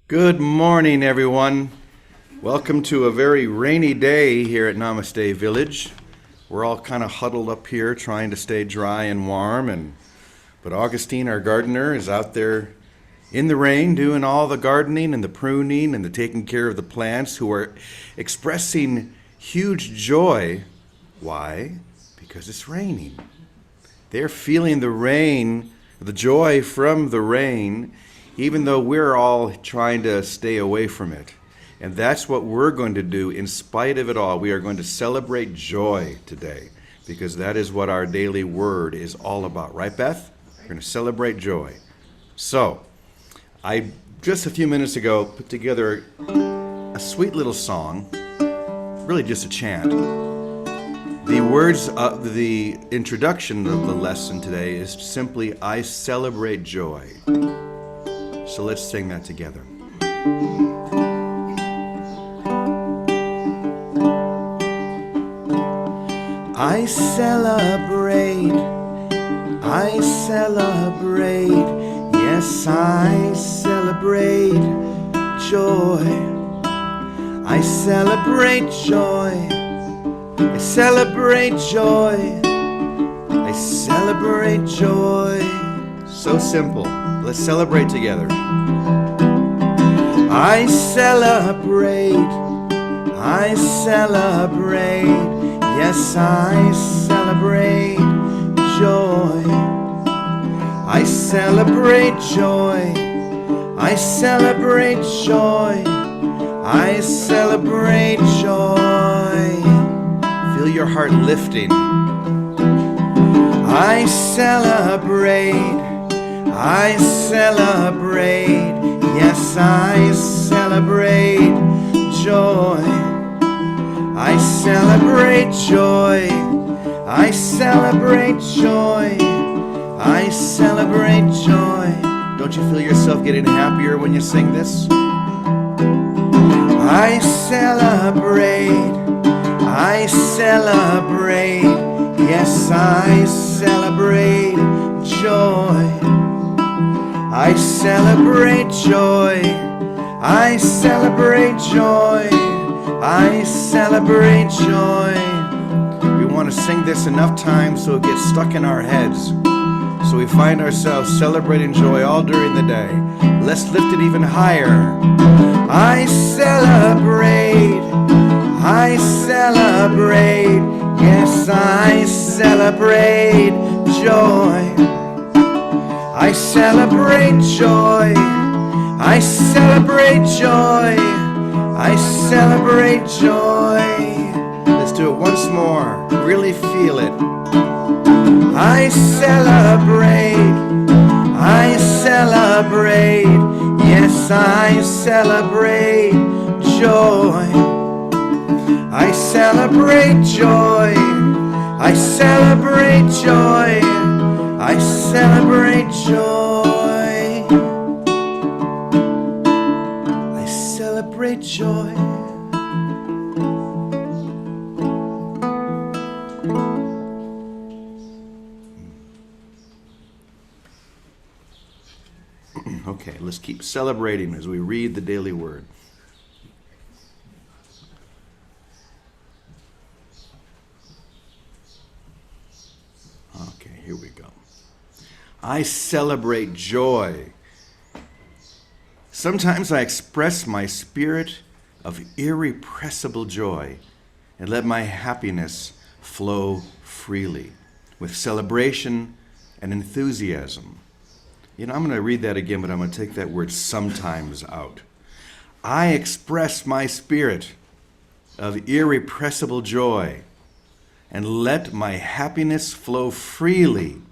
Good morning, everyone. Welcome to a very rainy day here at Namaste Village. We're all kind of huddled up here trying to stay dry and warm, but Augustine, our gardener, is out there in the rain doing all the gardening and the pruning and the taking care of the plants, who are expressing huge joy. Why? Because it's raining. They're feeling the rain, the joy from the rain, even though we're all trying to stay away from it. And that's what we're going to do in spite of it all. We are going to celebrate joy today, because that is what our daily word is all about. Right, Beth? We're going to celebrate joy. So, I just a few minutes ago put together a sweet little song, really just a chant. The words of the introduction of the lesson today is simply, I celebrate joy. So let's sing that together. I celebrate, yes, I celebrate joy. I celebrate joy. I celebrate joy. I celebrate joy. So simple. Let's celebrate together. I celebrate, yes, I celebrate joy. I celebrate joy. I celebrate joy. I celebrate joy. Feel your heart lifting. I celebrate, yes, I celebrate joy. I celebrate joy. I celebrate joy. I celebrate joy. Don't you feel yourself getting happier when you sing this? I celebrate, yes, I celebrate joy. I celebrate joy. I celebrate joy. I celebrate joy. We want to sing this enough times so it gets stuck in our heads, so we find ourselves celebrating joy all during the day. Let's lift it even higher. I celebrate, yes, I celebrate joy. I celebrate joy. I celebrate joy. I celebrate joy. Let's do it once more. Really feel it. I celebrate. Yes, I celebrate joy. I celebrate joy. I celebrate joy. I celebrate joy. I celebrate joy. Okay, let's keep celebrating as we read the daily word. Okay, here we go. I celebrate joy. Sometimes I express my spirit of irrepressible joy and let my happiness flow freely with celebration and enthusiasm. I'm going to read that again, but I'm going to take that word sometimes out. I express my spirit of irrepressible joy and let my happiness flow freely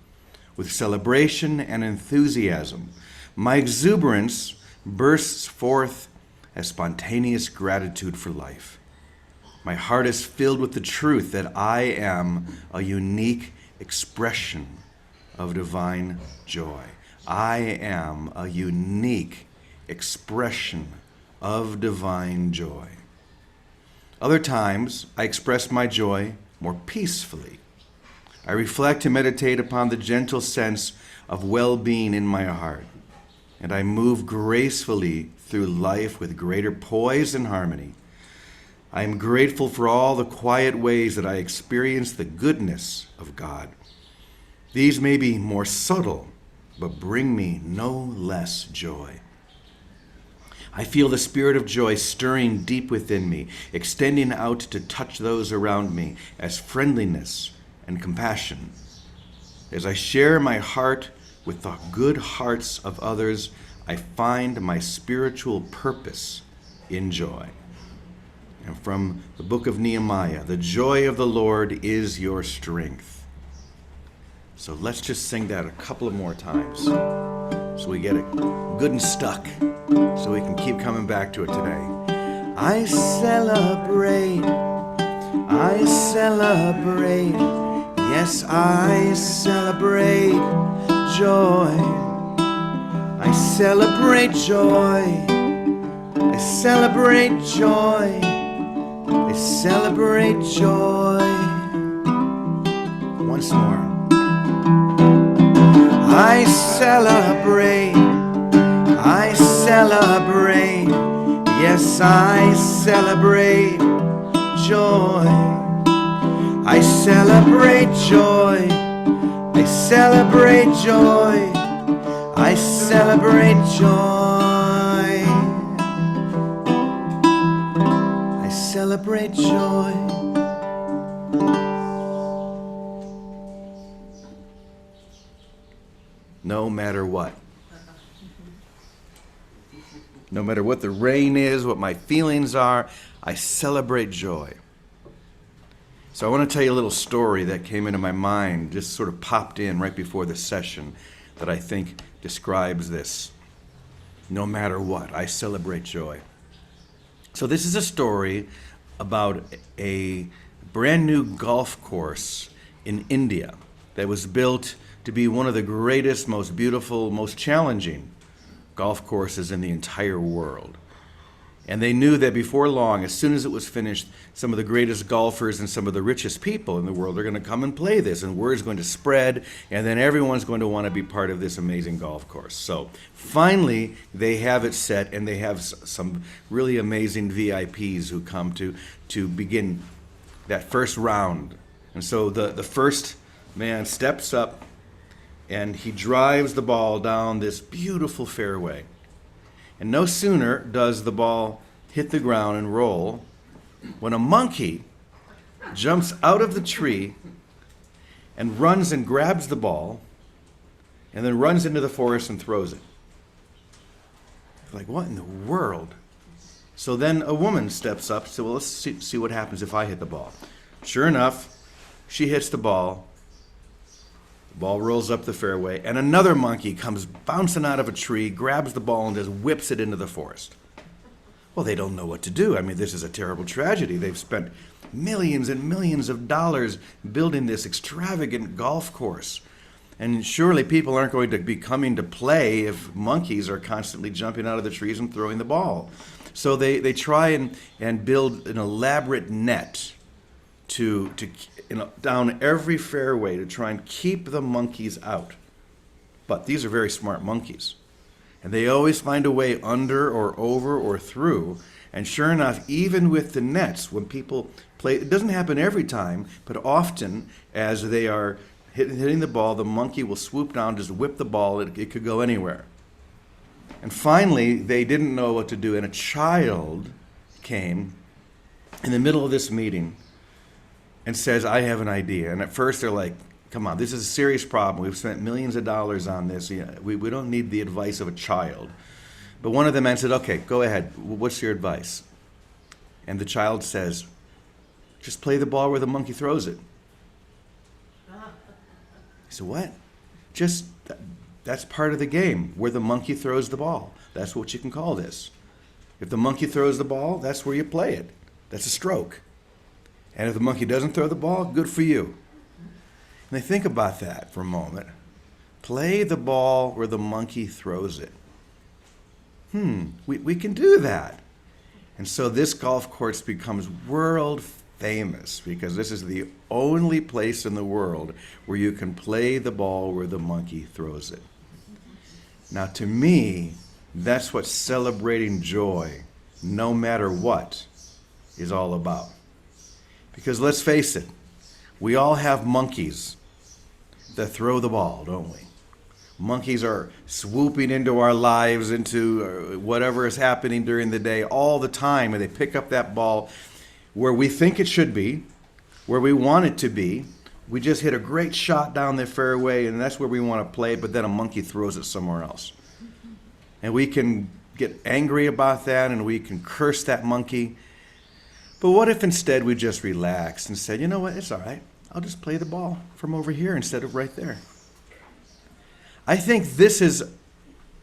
with celebration and enthusiasm. My exuberance bursts forth as spontaneous gratitude for life. My heart is filled with the truth that I am a unique expression of divine joy. I am a unique expression of divine joy. Other times, I express my joy more peacefully. I reflect and meditate upon the gentle sense of well-being in my heart and I move gracefully through life with greater poise and harmony. I am grateful for all the quiet ways that I experience the goodness of God. These may be more subtle, but bring me no less joy. I feel the spirit of joy stirring deep within me, extending out to touch those around me as friendliness and compassion. As I share my heart with the good hearts of others, I find my spiritual purpose in joy. And from the book of Nehemiah, the joy of the Lord is your strength. So let's just sing that a couple of more times so we get it good and stuck, so we can keep coming back to it today. I celebrate, yes, I celebrate joy. I celebrate joy. I celebrate joy. I celebrate joy. Once more. I celebrate, yes, I celebrate joy. I celebrate joy. I celebrate joy. I celebrate joy. I celebrate joy. No matter what. No matter what the rain is, what my feelings are, I celebrate joy. So I want to tell you a little story that came into my mind, just sort of popped in right before the session, that I think describes this. No matter what, I celebrate joy. So this is a story about a brand new golf course in India that was built to be one of the greatest, most beautiful, most challenging golf courses in the entire world. And they knew that before long, as soon as it was finished, some of the greatest golfers and some of the richest people in the world are going to come and play this, and word's going to spread, and then everyone's going to want to be part of this amazing golf course. So finally, they have it set, and they have some really amazing VIPs who come to begin that first round. And so the first man steps up, and he drives the ball down this beautiful fairway. And no sooner does the ball hit the ground and roll when a monkey jumps out of the tree and runs and grabs the ball and then runs into the forest and throws it. Like, what in the world? So then a woman steps up, so well, let's see what happens if I hit the ball. Sure enough, she hits the ball. The ball rolls up the fairway, and another monkey comes bouncing out of a tree, grabs the ball, and just whips it into the forest. Well, they don't know what to do. I mean, this is a terrible tragedy. They've spent millions and millions of dollars building this extravagant golf course. And surely people aren't going to be coming to play if monkeys are constantly jumping out of the trees and throwing the ball. So they try and build an elaborate net to down every fairway to try and keep the monkeys out. But these are very smart monkeys. And they always find a way under or over or through. And sure enough, even with the nets, when people play, it doesn't happen every time, but often as they are hitting the ball, the monkey will swoop down, just whip the ball, it could go anywhere. And finally, they didn't know what to do, and a child came in the middle of this meeting and says, I have an idea. And at first they're like, come on, this is a serious problem. We've spent millions of dollars on this. We don't need the advice of a child. But one of the men said, okay, go ahead. What's your advice? And the child says, just play the ball where the monkey throws it. He said, what? That's part of the game, where the monkey throws the ball. That's what you can call this. If the monkey throws the ball, that's where you play it. That's a stroke. And if the monkey doesn't throw the ball, good for you. And they think about that for a moment. Play the ball where the monkey throws it. We can do that. And so this golf course becomes world famous because this is the only place in the world where you can play the ball where the monkey throws it. Now, to me, that's what celebrating joy, no matter what, is all about. Because let's face it, we all have monkeys that throw the ball, don't we? Monkeys are swooping into our lives, into whatever is happening during the day all the time, and they pick up that ball where we think it should be, where we want it to be. We just hit a great shot down the fairway, and that's where we want to play, but then a monkey throws it somewhere else. And we can get angry about that, and we can curse that monkey. But what if instead we just relaxed and said, you know what, it's all right. I'll just play the ball from over here instead of right there. I think this is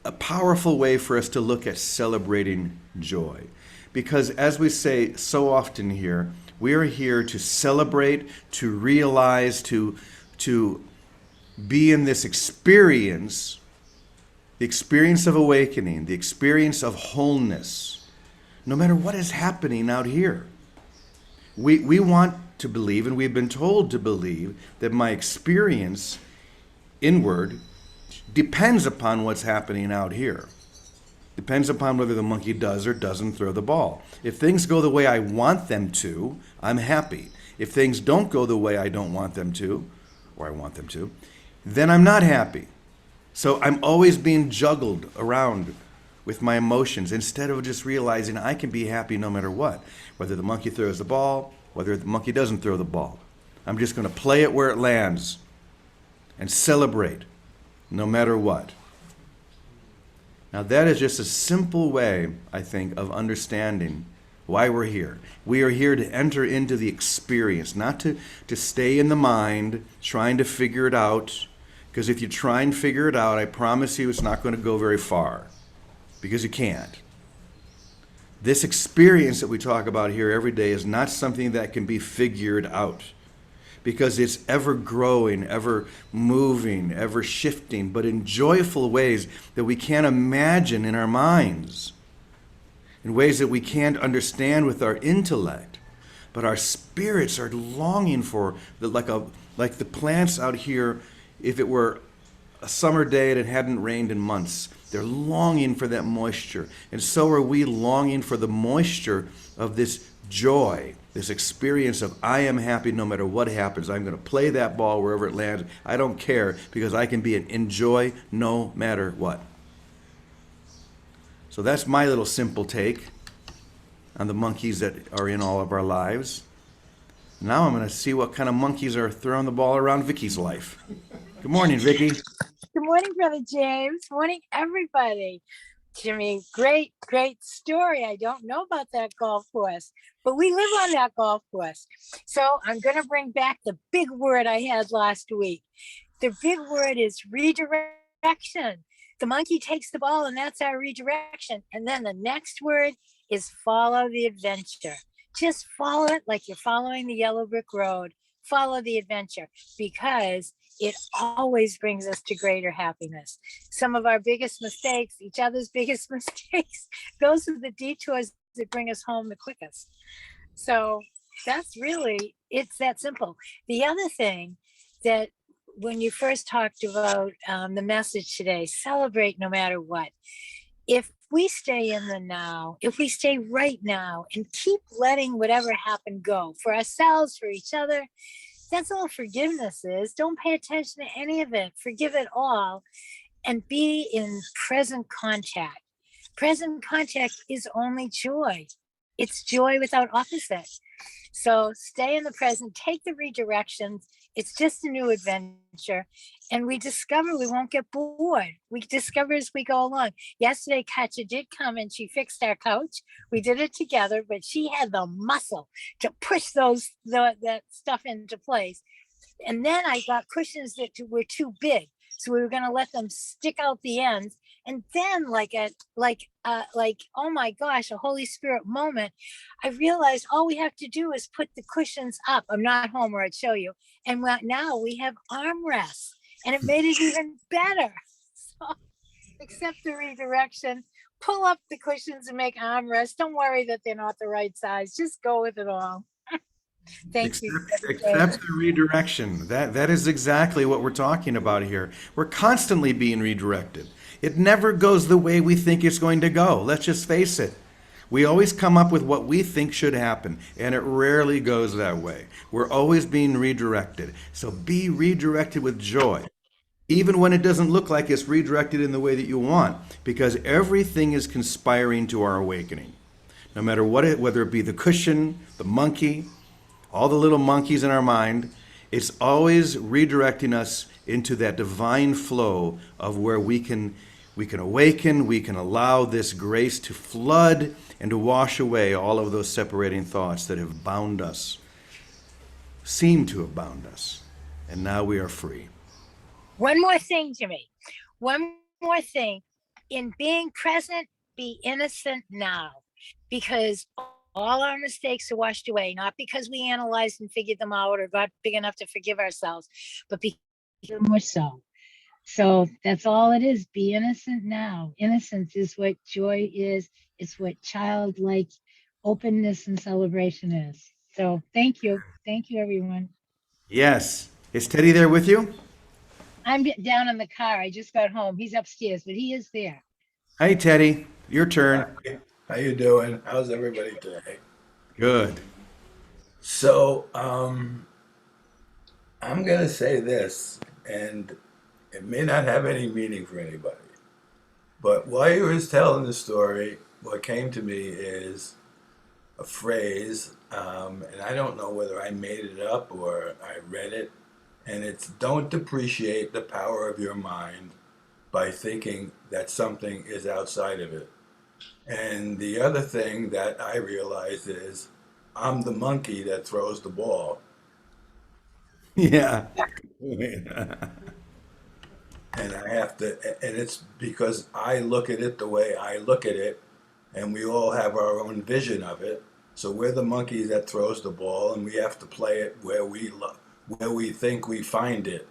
a powerful way for us to look at celebrating joy. Because as we say so often here, we are here to celebrate, to realize, to be in this experience, the experience of awakening, the experience of wholeness, no matter what is happening out here. We want to believe, and we've been told to believe, that my experience inward depends upon what's happening out here. Depends upon whether the monkey does or doesn't throw the ball. If things go the way I want them to, I'm happy. If things don't go the way I don't want them to, or I want them to, then I'm not happy. So I'm always being juggled around with my emotions instead of just realizing I can be happy no matter what. Whether the monkey throws the ball, whether the monkey doesn't throw the ball. I'm just going to play it where it lands and celebrate no matter what. Now that is just a simple way, I think, of understanding why we're here. We are here to enter into the experience, not to stay in the mind trying to figure it out. Because if you try and figure it out, I promise you it's not going to go very far. Because you can't. This experience that we talk about here every day is not something that can be figured out. Because it's ever growing, ever moving, ever shifting, but in joyful ways that we can't imagine in our minds, in ways that we can't understand with our intellect. But our spirits are longing for, like the plants out here, if it were a summer day and it hadn't rained in months, they're longing for that moisture. And so are we longing for the moisture of this joy, this experience of I am happy no matter what happens. I'm going to play that ball wherever it lands. I don't care because I can be in joy no matter what. So that's my little simple take on the monkeys that are in all of our lives. Now I'm going to see what kind of monkeys are throwing the ball around Vicky's life. Good morning, Vicky. Good morning, Brother James. Morning, everybody. Jimmy, great story. I don't know about that golf course, but we live on that golf course. So I'm going to bring back the big word I had last week. The big word is redirection. The monkey takes the ball, and that's our redirection. And then the next word is follow the adventure. Just follow it like you're following the yellow brick road. Follow the adventure, because it always brings us to greater happiness. Some of our biggest mistakes, each other's biggest mistakes, those are the detours that bring us home the quickest. So that's really, it's that simple. The other thing that when you first talked about the message today, celebrate no matter what. If we stay in the now, if we stay right now and keep letting whatever happened go for ourselves, for each other, that's all forgiveness is. Don't pay attention to any of it. Forgive it all and be in present contact. Present contact is only joy. It's joy without opposite. So stay in the present, take the redirections. It's just a new adventure. And we discover we won't get bored. We discover as we go along. Yesterday, Katja did come and she fixed our couch. We did it together, but she had the muscle to push that stuff into place. And then I got cushions that were too big. So we were going to let them stick out the ends. And then oh my gosh, a Holy Spirit moment, I realized all we have to do is put the cushions up. I'm not home where I'd show you. And now we have armrests, and it made it even better. So accept the redirection, pull up the cushions and make armrests. Don't worry that they're not the right size. Just go with it all. Thank you. Accept the redirection. That is exactly what we're talking about here. We're constantly being redirected. It never goes the way we think it's going to go. Let's just face it. We always come up with what we think should happen, and it rarely goes that way. We're always being redirected. So be redirected with joy, even when it doesn't look like it's redirected in the way that you want, because everything is conspiring to our awakening. No matter what it, whether it be the cushion, the monkey, all the little monkeys in our mind, it's always redirecting us into that divine flow of where we can awaken, we can allow this grace to flood and to wash away all of those separating thoughts that have bound us, seem to have bound us. And now we are free. One more thing, Jimmy. One more thing. In being present, be innocent now, because all our mistakes are washed away, not because we analyzed and figured them out or got big enough to forgive ourselves, but because more so. So that's all it is. Be innocent now. Innocence is what joy is. It's what childlike openness and celebration is. So thank you. Thank you, everyone. Yes. Is Teddy there with you? I'm down in the car. I just got home. He's upstairs, but he is there. Hey, Teddy, your turn. Hi, how you doing? How's everybody today? Good. So, I'm gonna say this, and it may not have any meaning for anybody, but while you was telling the story, what came to me is a phrase, and I don't know whether I made it up or I read it, and it's don't depreciate the power of your mind by thinking that something is outside of it. And the other thing that I realized is I'm the monkey that throws the ball. Yeah. And I have to, and it's because I look at it the way I look at it, and we all have our own vision of it. So we're the monkey that throws the ball, and we have to play it where we think we find it,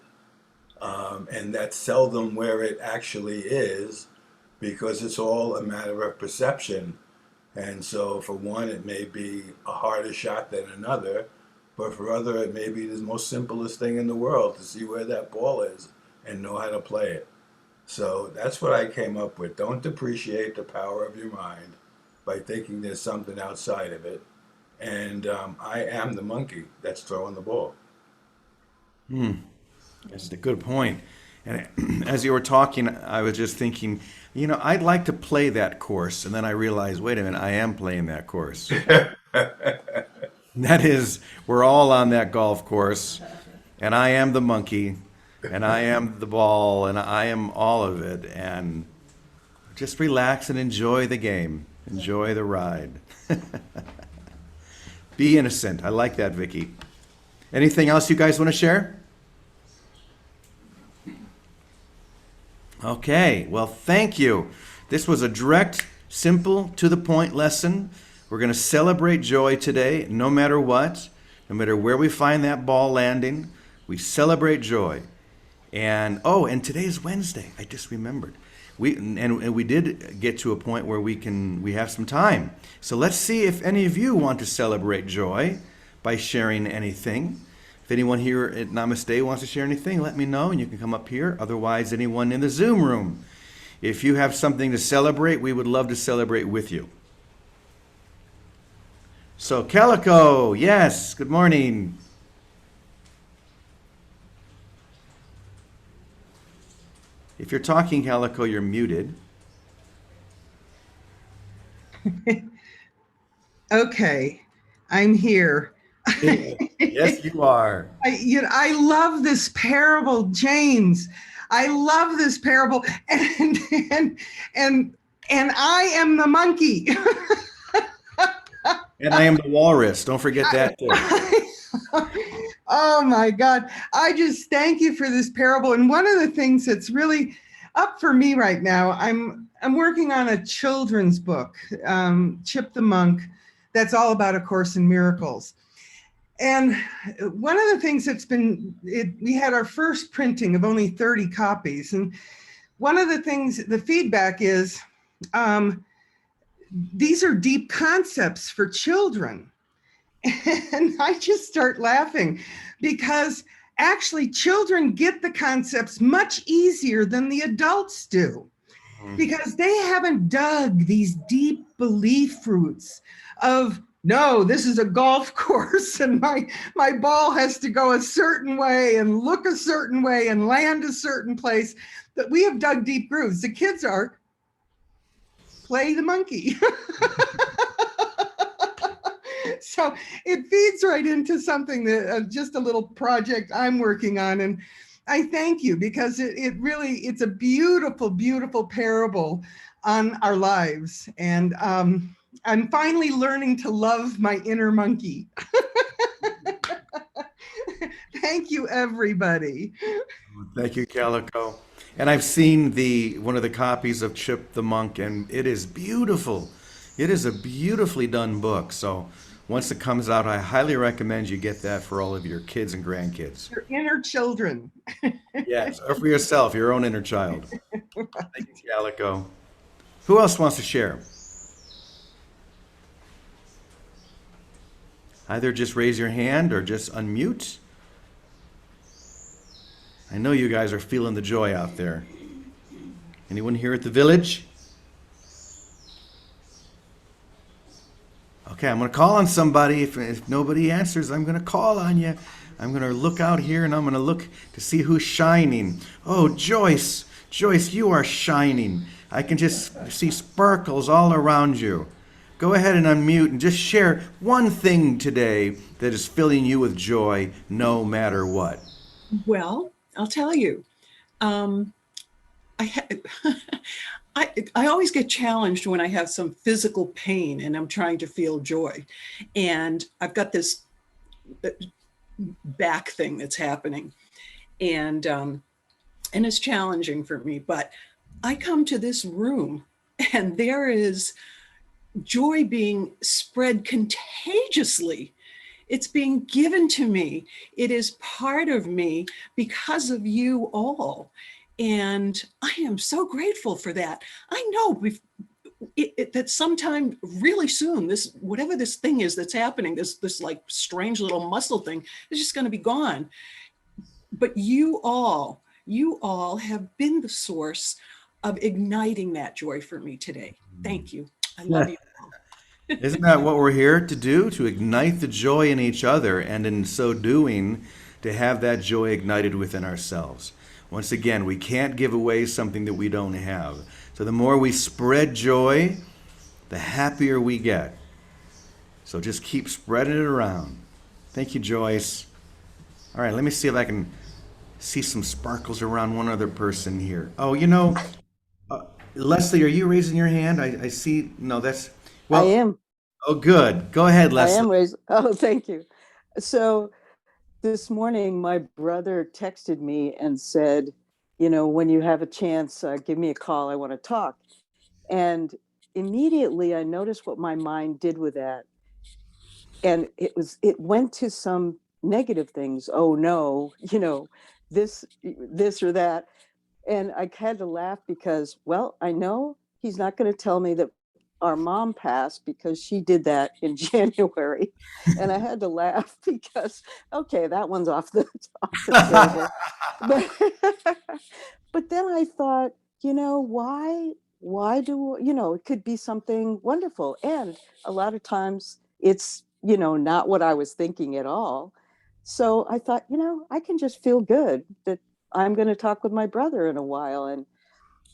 and that's seldom where it actually is, because it's all a matter of perception. And so for one, it may be a harder shot than another, but for other, it may be the most simplest thing in the world to see where that ball is and know how to play it. So that's what I came up with. Don't depreciate the power of your mind by thinking there's something outside of it. And I am the monkey that's throwing the ball. That's a good point. And as you were talking, I was just thinking, I'd like to play that course. And then I realized, wait a minute, I am playing that course. That is, we're all on that golf course, and I am the monkey, and I am the ball, and I am all of it. And just relax and enjoy the game, enjoy the ride. Be innocent. I like that, Vicky. Anything else you guys want to share? Okay, well, thank you. This was a direct, simple, to the point lesson. We're going to celebrate joy today, no matter what, no matter where we find that ball landing. We celebrate joy. And today's Wednesday. I just remembered. We did get to a point where we have some time. So let's see if any of you want to celebrate joy by sharing anything. If anyone here at Namaste wants to share anything, let me know and you can come up here. Otherwise, anyone in the Zoom room. If you have something to celebrate, we would love to celebrate with you. So Calico, yes, good morning. If you're talking, Calico, you're muted. Okay, I'm here. Yes, you are. I love this parable, James. I love this parable, and I am the monkey. And I am the walrus. Don't forget that too. Oh my God. I just thank you for this parable. And one of the things that's really up for me right now, I'm working on a children's book, Chip the Monk, that's all about A Course in Miracles. And one of the things we had our first printing of only 30 copies. And one of the things, the feedback is, these are deep concepts for children. And I just start laughing because actually children get the concepts much easier than the adults do. because they haven't dug these deep belief roots of, no, this is a golf course and my ball has to go a certain way and look a certain way and land a certain place. That we have dug deep grooves. The kids are play the monkey. So it feeds right into something that just a little project I'm working on. And I thank you, because it really, it's a beautiful, beautiful parable on our lives. And I'm finally learning to love my inner monkey. Thank you, everybody. Thank you, Calico. And I've seen one of the copies of Chip the Monk, and it is beautiful. It is a beautifully done book. So once it comes out, I highly recommend you get that for all of your kids and grandkids. Your inner children. Yes, or for yourself, your own inner child. Thank you, Calico. Who else wants to share? Either just raise your hand or just unmute. I know you guys are feeling the joy out there. Anyone here at the village? Okay, I'm going to call on somebody. If nobody answers, I'm going to call on you. I'm going to look out here and I'm going to look to see who's shining. Oh, Joyce. Joyce, you are shining. I can just see sparkles all around you. Go ahead and unmute and just share one thing today that is filling you with joy no matter what. Well, I'll tell you. I always get challenged when I have some physical pain and I'm trying to feel joy. And I've got this back thing that's happening. And it's challenging for me. But I come to this room and there is joy being spread contagiously. It's being given to me. It is part of me because of you all. And I am so grateful for that. I know that sometime really soon, whatever this thing is that's happening, this like strange little muscle thing is just going to be gone. But you all have been the source of igniting that joy for me today. Thank you. I love you. Isn't that what we're here to do? To ignite the joy in each other, and in so doing, to have that joy ignited within ourselves. Once again, we can't give away something that we don't have. So the more we spread joy, the happier we get. So just keep spreading it around. Thank you, Joyce. All right, let me see if I can see some sparkles around one other person here. Oh, Leslie, are you raising your hand? I see. No, that's... Well, I am. Oh, good. Go ahead, Leslie. I am raised. Oh, thank you. So this morning, my brother texted me and said, when you have a chance, give me a call. I want to talk. And immediately I noticed what my mind did with that. And it went to some negative things. Oh, no, this or that. And I had to laugh because, well, I know he's not going to tell me that our mom passed because she did that in January. And I had to laugh because, okay, that one's off the table. But then I thought, why do, it could be something wonderful. And a lot of times it's, not what I was thinking at all. So I thought, I can just feel good that I'm going to talk with my brother in a while. And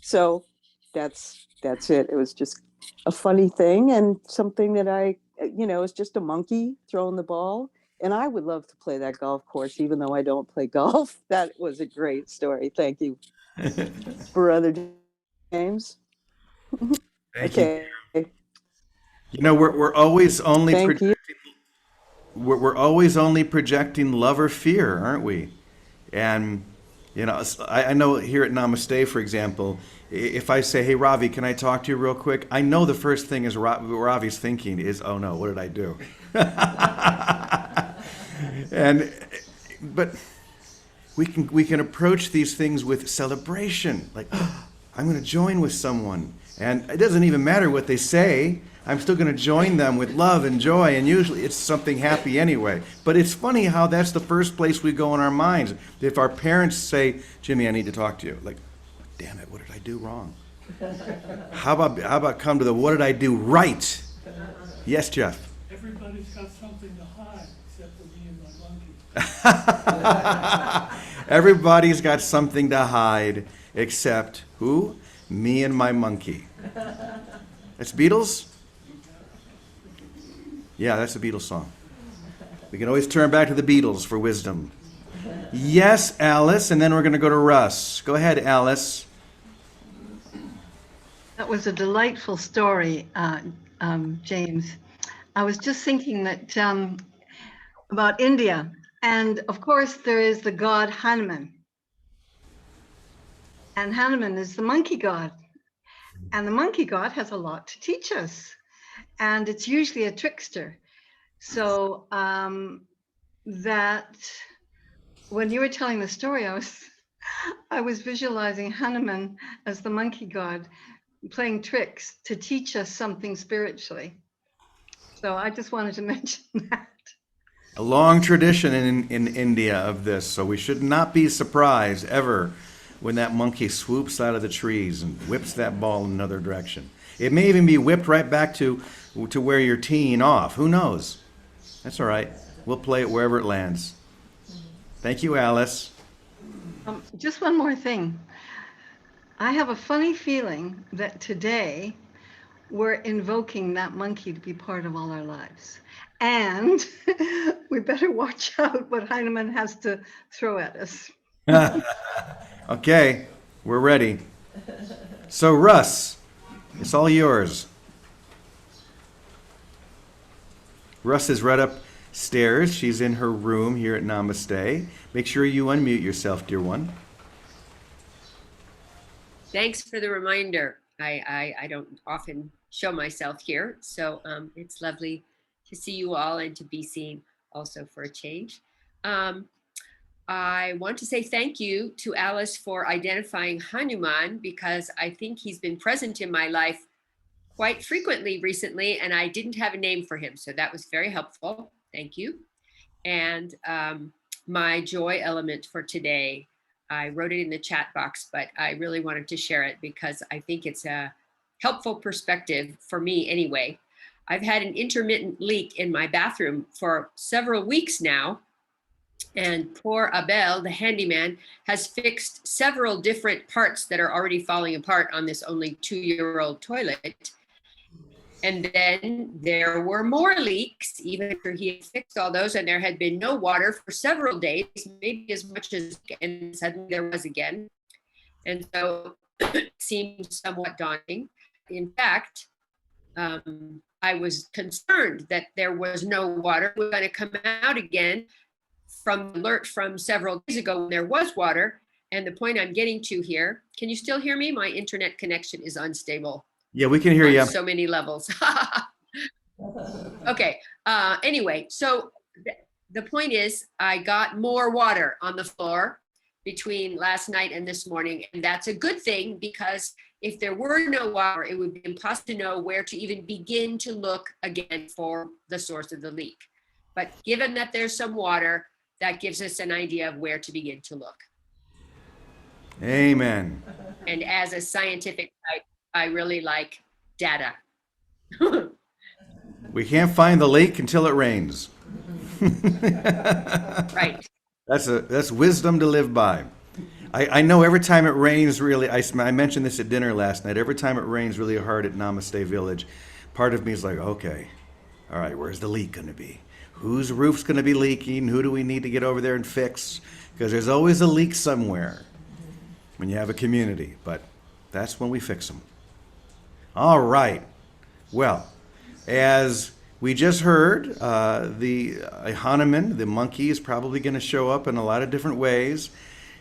so that's it. It was just a funny thing and something that it's just a monkey throwing the ball. And I would love to play that golf course, even though I don't play golf. That was a great story. Thank you, Brother James. Thank Okay. you. We're always only Thank you. we're always only projecting love or fear, aren't we? And I know here at Namaste, for example, if I say, "Hey, Ravi, can I talk to you real quick?" I know the first thing is Ravi's thinking is, "Oh no, what did I do?" But we can approach these things with celebration, like, oh, I'm going to join with someone, and it doesn't even matter what they say. I'm still going to join them with love and joy, and usually it's something happy anyway. But it's funny how that's the first place we go in our minds. If our parents say, "Jimmy, I need to talk to you," like, damn it, what did I do wrong? How about come to the what did I do right? Yes, Jeff. Everybody's got something to hide except for me and my monkey. Everybody's got something to hide except who? Me and my monkey. That's Beatles? Yeah, that's a Beatles song. We can always turn back to the Beatles for wisdom. Yes, Alice, and then we're going to go to Russ. Go ahead, Alice. That was a delightful story, James. I was just thinking that about India, and of course there is the god Hanuman, and Hanuman is the monkey god, and the monkey god has a lot to teach us, and it's usually a trickster. So that when you were telling the story, I was visualizing Hanuman as the monkey god playing tricks to teach us something spiritually. So I just wanted to mention that. A long tradition in India of this, so we should not be surprised ever when that monkey swoops out of the trees and whips that ball in another direction. It may even be whipped right back to where you're teeing off. Who knows? That's all right. We'll play it wherever it lands. Thank you, Alice. Just one more thing. I have a funny feeling that today we're invoking that monkey to be part of all our lives. And we better watch out what Heinemann has to throw at us. Okay, we're ready. So, Russ, it's all yours. Russ is right upstairs. She's in her room here at Namaste. Make sure you unmute yourself, dear one. Thanks for the reminder. I don't often show myself here, so it's lovely to see you all and to be seen also for a change. I want to say thank you to Alice for identifying Hanuman, because I think he's been present in my life quite frequently recently, and I didn't have a name for him, so that was very helpful. Thank you. And my joy element for today, I wrote it in the chat box, but I really wanted to share it because I think it's a helpful perspective for me anyway. I've had an intermittent leak in my bathroom for several weeks now, and poor Abel, the handyman, has fixed several different parts that are already falling apart on this only 2-year-old toilet. And then there were more leaks, even after he had fixed all those, and there had been no water for several days, maybe as much as, and suddenly there was again. And so it seemed somewhat daunting. In fact, I was concerned that there was no water. We're going to come out again from the alert from several days ago when there was water. And the point I'm getting to here, can you still hear me? My internet connection is unstable. Yeah, we can hear you. On so many levels. Okay. Anyway, so the point is I got more water on the floor between last night and this morning. And that's a good thing, because if there were no water, it would be impossible to know where to even begin to look again for the source of the leak. But given that there's some water, that gives us an idea of where to begin to look. Amen. And as a scientific type, I really like data. We can't find the leak until it rains. Right. That's wisdom to live by. I know every time it rains really, I mentioned this at dinner last night, every time it rains really hard at Namaste Village, part of me is like, okay, all right, where's the leak going to be? Whose roof's going to be leaking? Who do we need to get over there and fix? Because there's always a leak somewhere when you have a community, but that's when we fix them. All right. Well, as we just heard, the Hanuman, the monkey, is probably going to show up in a lot of different ways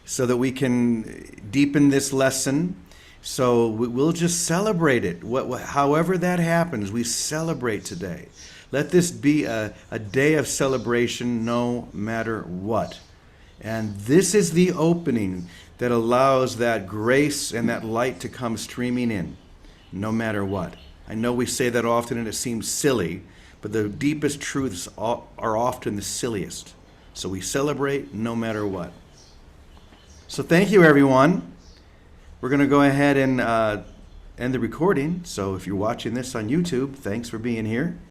so that we can deepen this lesson. So we'll just celebrate it. However that happens, we celebrate today. Let this be a day of celebration no matter what. And this is the opening that allows that grace and that light to come streaming in, no matter what. I know we say that often and it seems silly, but the deepest truths are often the silliest. So we celebrate no matter what. So thank you, everyone. We're going to go ahead and end the recording. So if you're watching this on YouTube, thanks for being here.